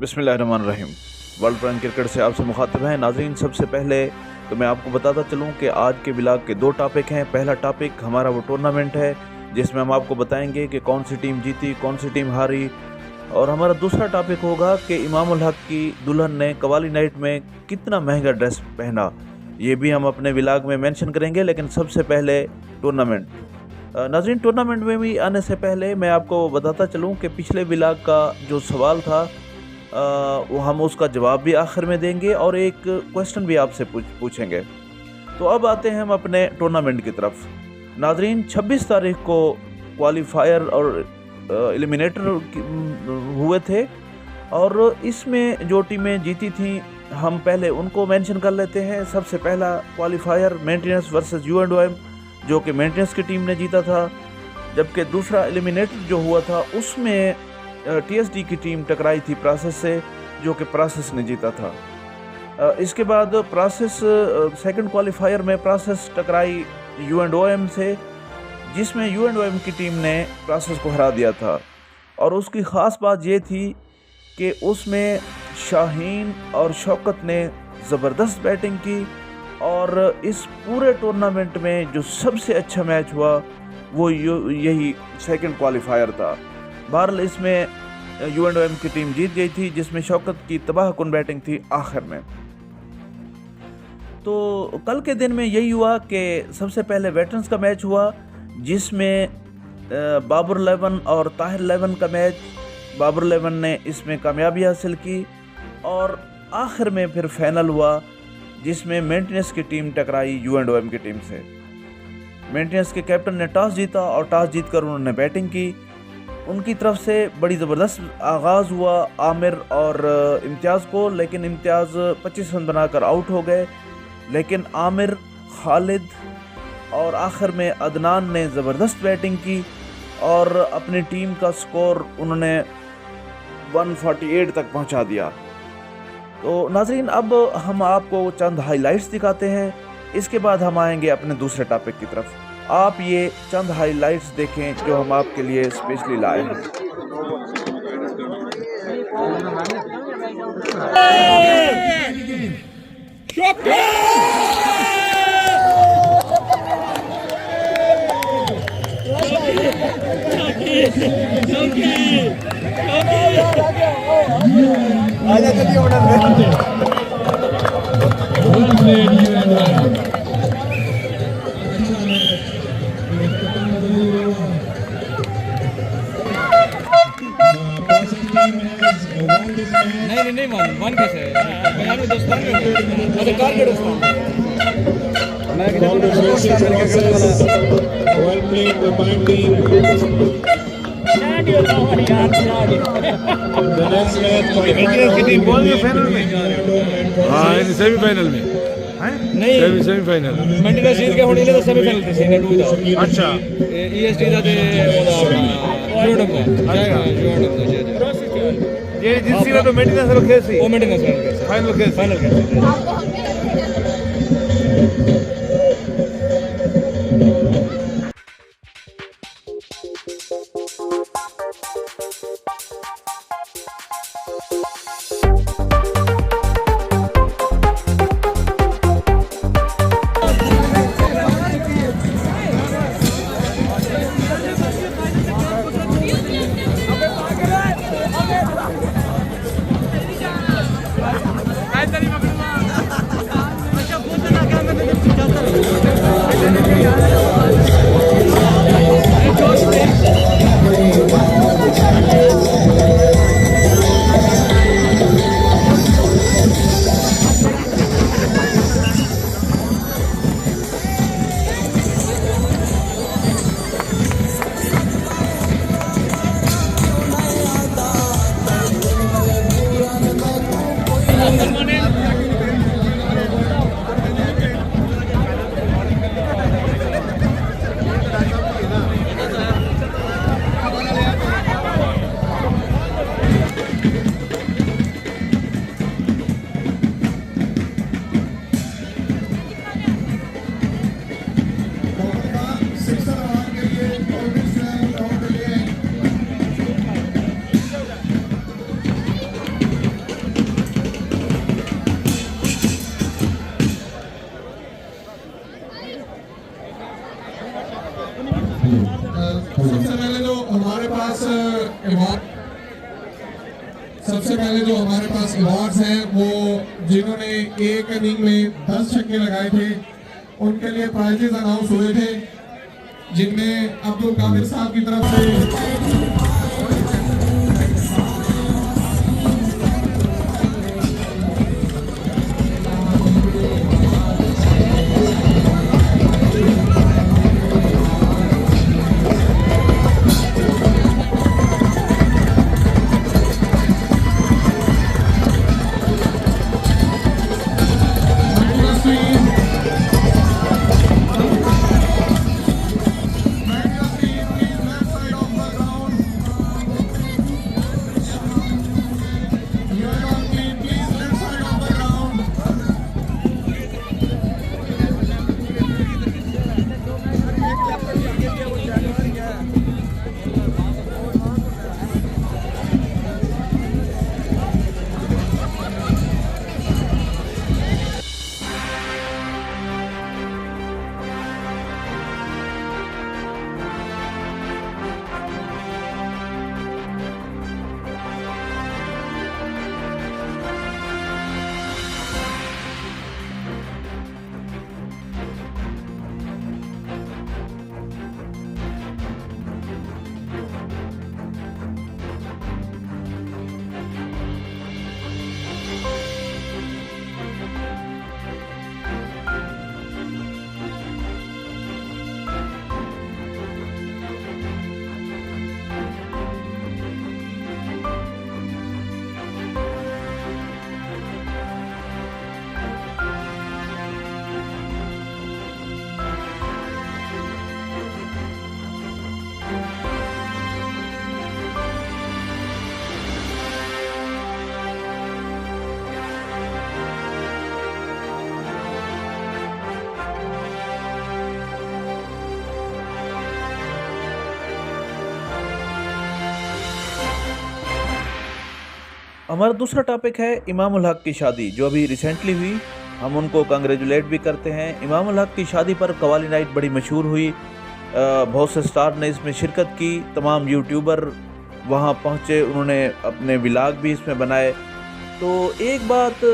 बिस्मिल्लाहिर्रहमानिर्रहीम। World prime cricket से आपसे मुखातिब हैं नाज़रीन। सबसे पहले तो मैं आपको बताता चलूं कि आज के व्लॉग के दो टॉपिक हैं। पहला टॉपिक हमारा वो टूर्नामेंट है जिसमें हम आपको बताएंगे कि कौन सी टीम जीती, कौन सी टीम हारी। और हमारा दूसरा टॉपिक होगा कि इमामुल हक की दुल्हन ने कवाली नाइट में कितना महंगा ड्रेस पहना, ये भी हम अपने व्लॉग में मेंशन करेंगे। लेकिन सबसे पहले टूर्नामेंट। नाज़रीन, टूर्नामेंट में भी आने से पहले मैं आपको बताता चलूं कि पिछले व्लॉग का जो सवाल था वो हम उसका जवाब भी आखिर में देंगे और एक क्वेश्चन भी आपसे पूछेंगे। तो अब आते हैं हम अपने टूर्नामेंट की तरफ। नाज़रीन, 26 तारीख को क्वालिफायर और एलिमिनेटर हुए थे और इसमें जो टीमें जीती थी हम पहले उनको मेंशन कर लेते हैं। सबसे पहला क्वालिफायर मेंटेनेंस वर्सेस U&M, जो कि मेंटेनेंस की टीम ने जीता था, जबकि दूसरा एलिमिनेटर जो हुआ था उसमें TSD की टीम टकराई थी प्रोसेस से, जो कि प्रोसेस ने जीता था। इसके बाद प्रोसेस सेकंड क्वालिफायर में प्रोसेस टकराई U&M से, जिसमें U&M की टीम ने प्रोसेस को हरा दिया था। और उसकी ख़ास बात ये थी कि उसमें शाहीन और शौकत ने ज़बरदस्त बैटिंग की और इस पूरे टूर्नामेंट में जो सबसे अच्छा मैच हुआ वो यही सेकंड क्वालिफायर था। बहरहाल इसमें U&M की टीम जीत गई थी, जिसमें शौकत की तबाहकुन बैटिंग थी आखिर में। तो कल के दिन में यही हुआ कि सबसे पहले वेटरन्स का मैच हुआ, जिसमें बाबर 11 और ताहिर 11 का मैच। बाबर 11 ने इसमें कामयाबी हासिल की और आखिर में फिर फाइनल हुआ, जिसमें मेंटेनेंस की टीम टकराई U&M की टीम से। मेंटेनेंस के कैप्टन ने टॉस जीता और टॉस जीतकर उन्होंने बैटिंग की। उनकी तरफ से बड़ी ज़बरदस्त आगाज़ हुआ आमिर और इम्तियाज़ को, लेकिन इम्तियाज़ 25 रन बनाकर आउट हो गए। लेकिन आमिर, खालिद और आखिर में अदनान ने ज़बरदस्त बैटिंग की और अपनी टीम का स्कोर उन्होंने 148 तक पहुंचा दिया। तो नाज़रीन, अब हम आपको चंद हाइलाइट्स दिखाते हैं, इसके बाद हम आएंगे अपने दूसरे टॉपिक की तरफ। आप ये चंद हाइलाइट्स देखें जो हम आपके लिए स्पेशली लाए हैं। नहीं वन कैसे है दोस्तान में कार के दोस्तान मैं well played by my team. The next match India की टीम बॉल में फाइनल में, हाँ सेमीफाइनल में नहीं सेमीफाइनल मेंटेनेंस जीत के होने लगे सेमीफाइनल थे सीने टू था। अच्छा EST ਦਾ ਤੇ ये जिस सीरा तो मेंटेनेंस रखे सी ਉਹ ਮੇंटेनेंस ਕਰਕੇ फाइनल के सबसे पहले जो हमारे पास अवार्ड्स हैं वो जिन्होंने एक इनिंग में 10 छक्के लगाए थे उनके लिए प्राइजेस अनाउंस हुए थे, जिनमें अब्दुल कादिर साहब की तरफ से हमारा दूसरा टॉपिक है इमाम उल हक की शादी जो अभी रिसेंटली हुई। हम उनको कंग्रेचुलेट भी करते हैं। इमाम उल हक की शादी पर कवाली नाइट बड़ी मशहूर हुई। बहुत से स्टार ने इसमें शिरकत की। तमाम यूट्यूबर वहाँ पहुँचे, उन्होंने अपने व्लॉग भी इसमें बनाए। तो एक बात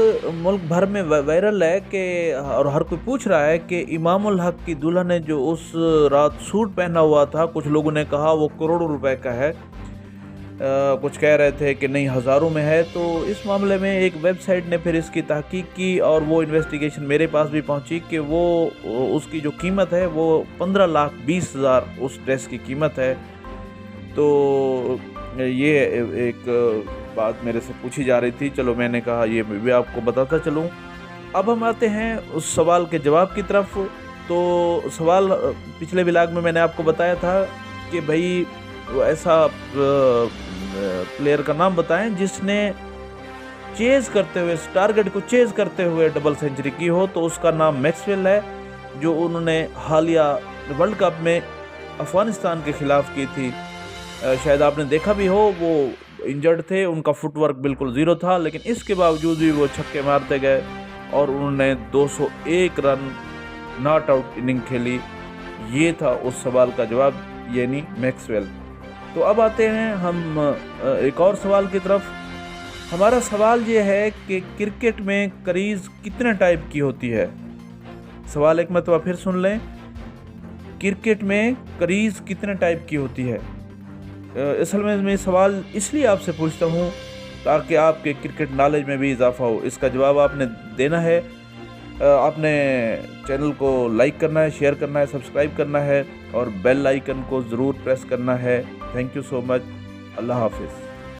मुल्क भर में वायरल है कि और हर कोई पूछ रहा है कि इमाम उल हक की दुल्हन ने जो उस रात सूट पहना हुआ था, कुछ लोगों ने कहा वो करोड़ों रुपए का है, कुछ कह रहे थे कि नहीं हज़ारों में है। तो इस मामले में एक वेबसाइट ने फिर इसकी तहकीक की और वो इन्वेस्टिगेशन मेरे पास भी पहुंची कि वो उसकी जो कीमत है वो 15,20,000 उस ड्रेस की कीमत है। तो ये एक बात मेरे से पूछी जा रही थी, चलो मैंने कहा ये भी आपको बताता चलूँ। अब हम आते हैं उस सवाल के जवाब की तरफ। तो सवाल पिछले व्लॉग में मैंने आपको बताया था कि भाई ऐसा प्लेयर का नाम बताएं जिसने चेज करते हुए, टारगेट को चेज करते हुए डबल सेंचुरी की हो। तो उसका नाम मैक्सवेल है, जो उन्होंने हालिया वर्ल्ड कप में अफ़गानिस्तान के ख़िलाफ़ की थी। शायद आपने देखा भी हो, वो इंजर्ड थे, उनका फुटवर्क बिल्कुल ज़ीरो था, लेकिन इसके बावजूद भी वो छक्के मारते गए और उन्होंने 201 रन नॉट आउट इनिंग खेली। ये था उस सवाल का जवाब, यानी मैक्सवेल। तो अब आते हैं हम एक और सवाल की तरफ। हमारा सवाल ये है कि क्रिकेट में क्रीज़ कितने टाइप की होती है। सवाल एक मरतबा फिर सुन लें, क्रिकेट में क्रीज़ कितने टाइप की होती है। असल में मैं सवाल इसलिए आपसे पूछता हूँ ताकि आपके क्रिकेट नॉलेज में भी इजाफा हो। इसका जवाब आपने देना है। आपने चैनल को लाइक करना है, शेयर करना है, सब्सक्राइब करना है और बेल आइकन को ज़रूर प्रेस करना है। Thank you so much. Allah हाफिज़।